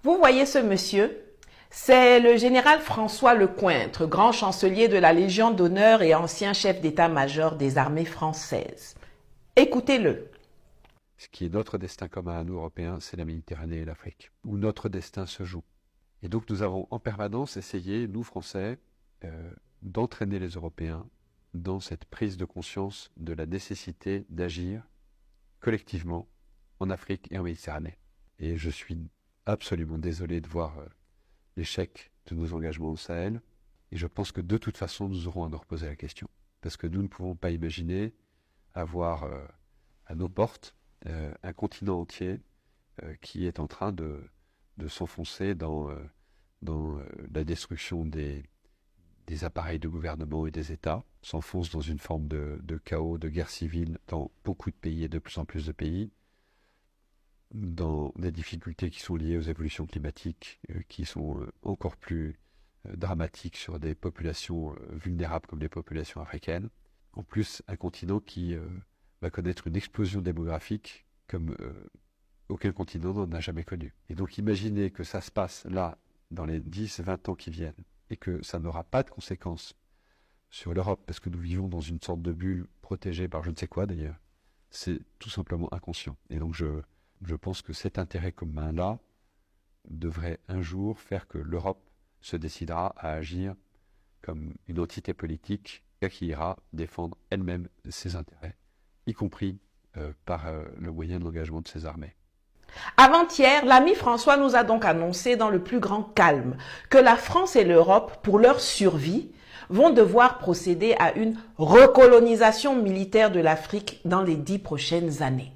Vous voyez ce monsieur? C'est le général François Lecointre, grand chancelier de la Légion d'honneur et ancien chef d'état-major des armées françaises. Écoutez-le. Ce qui est notre destin commun à nous, Européens, c'est la Méditerranée et l'Afrique, où notre destin se joue. Et donc nous avons en permanence essayé, nous Français, d'entraîner les Européens dans cette prise de conscience de la nécessité d'agir collectivement en Afrique et en Méditerranée. Et je suis absolument désolé de voir l'échec de nos engagements au Sahel. Et je pense que de toute façon, nous aurons à nous reposer la question. Parce que nous ne pouvons pas imaginer avoir à nos portes un continent entier qui est en train de s'enfoncer dans la destruction des appareils de gouvernement et des États, s'enfonce dans une forme de chaos, de guerre civile dans beaucoup de pays et de plus en plus de pays, dans des difficultés qui sont liées aux évolutions climatiques, qui sont encore plus dramatiques sur des populations vulnérables comme les populations africaines. En plus, un continent qui va connaître une explosion démographique comme aucun continent n'en a jamais connu. Et donc imaginez que ça se passe là, dans les 10-20 ans qui viennent, et que ça n'aura pas de conséquences sur l'Europe, parce que nous vivons dans une sorte de bulle protégée par je ne sais quoi d'ailleurs, c'est tout simplement inconscient. Et donc je pense que cet intérêt commun-là devrait un jour faire que l'Europe se décidera à agir comme une entité politique qui ira défendre elle-même ses intérêts, y compris par le moyen de l'engagement de ses armées. Avant-hier, l'ami François nous a donc annoncé dans le plus grand calme que la France et l'Europe, pour leur survie, vont devoir procéder à une recolonisation militaire de l'Afrique dans les 10 prochaines années.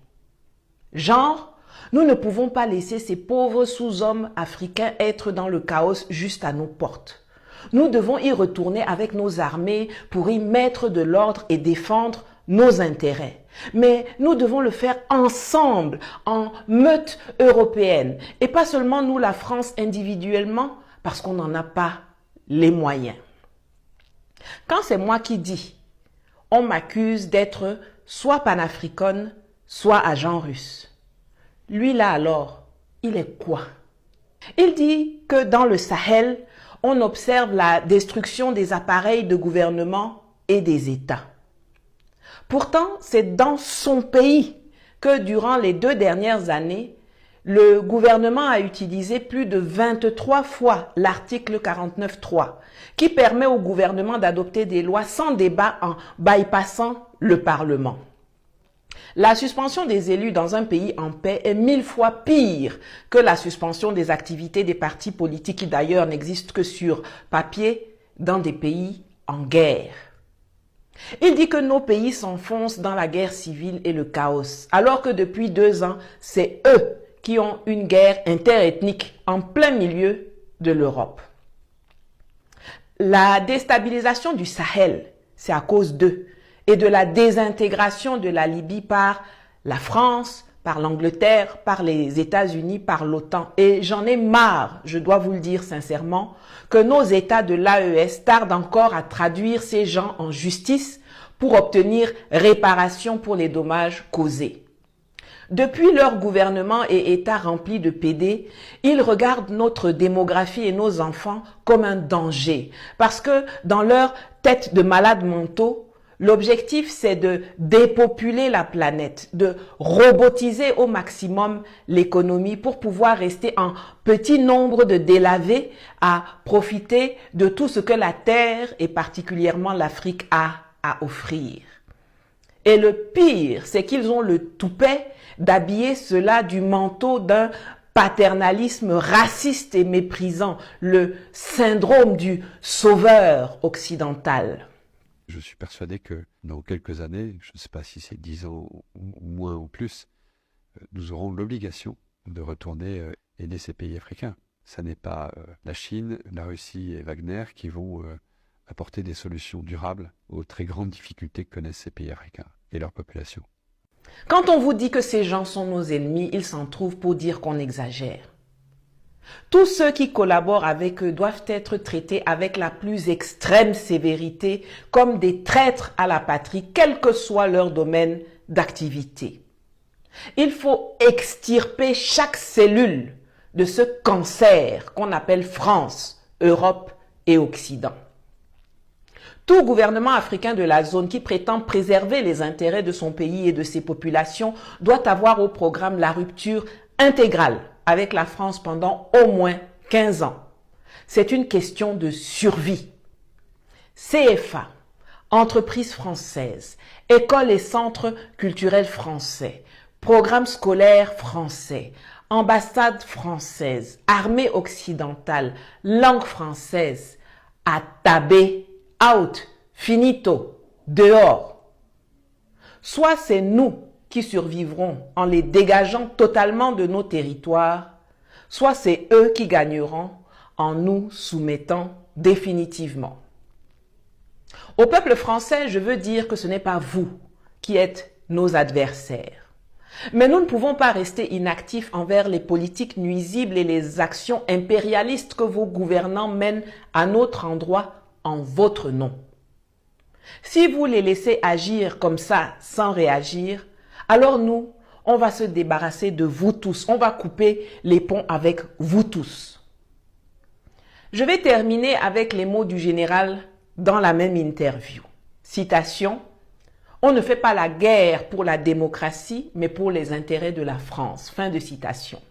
Genre, nous ne pouvons pas laisser ces pauvres sous-hommes africains être dans le chaos juste à nos portes. Nous devons y retourner avec nos armées pour y mettre de l'ordre et défendre nos intérêts. Mais nous devons le faire ensemble, en meute européenne. Et pas seulement nous, la France, individuellement, parce qu'on n'en a pas les moyens. Quand c'est moi qui dis, on m'accuse d'être soit panafricaine, soit agent russe. Lui là alors, il est quoi? Il dit que dans le Sahel, on observe la destruction des appareils de gouvernement et des États. Pourtant, c'est dans son pays que durant les 2 dernières années, le gouvernement a utilisé plus de 23 fois l'article 49.3 qui permet au gouvernement d'adopter des lois sans débat en bypassant le Parlement. La suspension des élus dans un pays en paix est 1000 fois pire que la suspension des activités des partis politiques qui d'ailleurs n'existent que sur papier dans des pays en guerre. Il dit que nos pays s'enfoncent dans la guerre civile et le chaos, alors que depuis 2 ans, c'est eux qui ont une guerre interethnique en plein milieu de l'Europe. La déstabilisation du Sahel, c'est à cause d'eux, et de la désintégration de la Libye par la France, par l'Angleterre, par les États-Unis, par l'OTAN. Et j'en ai marre, je dois vous le dire sincèrement, que nos États de l'AES tardent encore à traduire ces gens en justice pour obtenir réparation pour les dommages causés. Depuis leur gouvernement et État remplis de PD, ils regardent notre démographie et nos enfants comme un danger. Parce que dans leur tête de malades mentaux, l'objectif, c'est de dépopuler la planète, de robotiser au maximum l'économie pour pouvoir rester en petit nombre de délavés à profiter de tout ce que la Terre et particulièrement l'Afrique a à offrir. Et le pire, c'est qu'ils ont le toupet d'habiller cela du manteau d'un paternalisme raciste et méprisant, le syndrome du sauveur occidental. Je suis persuadé que dans quelques années, je ne sais pas si c'est 10 ans ou moins ou plus, nous aurons l'obligation de retourner aider ces pays africains. Ce n'est pas la Chine, la Russie et Wagner qui vont apporter des solutions durables aux très grandes difficultés que connaissent ces pays africains et leur population. Quand on vous dit que ces gens sont nos ennemis, ils s'en trouvent pour dire qu'on exagère. Tous ceux qui collaborent avec eux doivent être traités avec la plus extrême sévérité comme des traîtres à la patrie, quel que soit leur domaine d'activité. Il faut extirper chaque cellule de ce cancer qu'on appelle France, Europe et Occident. Tout gouvernement africain de la zone qui prétend préserver les intérêts de son pays et de ses populations doit avoir au programme la rupture intégrale avec la France pendant au moins 15 ans. C'est une question de survie. CFA, entreprises françaises, écoles et centres culturels français, programmes scolaires français, ambassades françaises, armée occidentale, langue française, atabé, out, finito, dehors. Soit c'est nous qui survivront en les dégageant totalement de nos territoires, soit c'est eux qui gagneront en nous soumettant définitivement. Au peuple français, je veux dire que ce n'est pas vous qui êtes nos adversaires. Mais nous ne pouvons pas rester inactifs envers les politiques nuisibles et les actions impérialistes que vos gouvernants mènent à notre endroit en votre nom. Si vous les laissez agir comme ça sans réagir, alors nous, on va se débarrasser de vous tous. On va couper les ponts avec vous tous. Je vais terminer avec les mots du général dans la même interview. Citation: « On ne fait pas la guerre pour la démocratie, mais pour les intérêts de la France. » Fin de citation.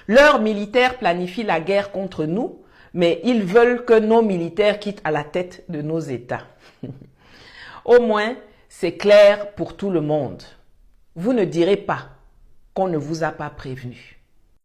Leurs militaires planifient la guerre contre nous, mais ils veulent que nos militaires quittent à la tête de nos États. Au moins, c'est clair pour tout le monde. Vous ne direz pas qu'on ne vous a pas prévenu.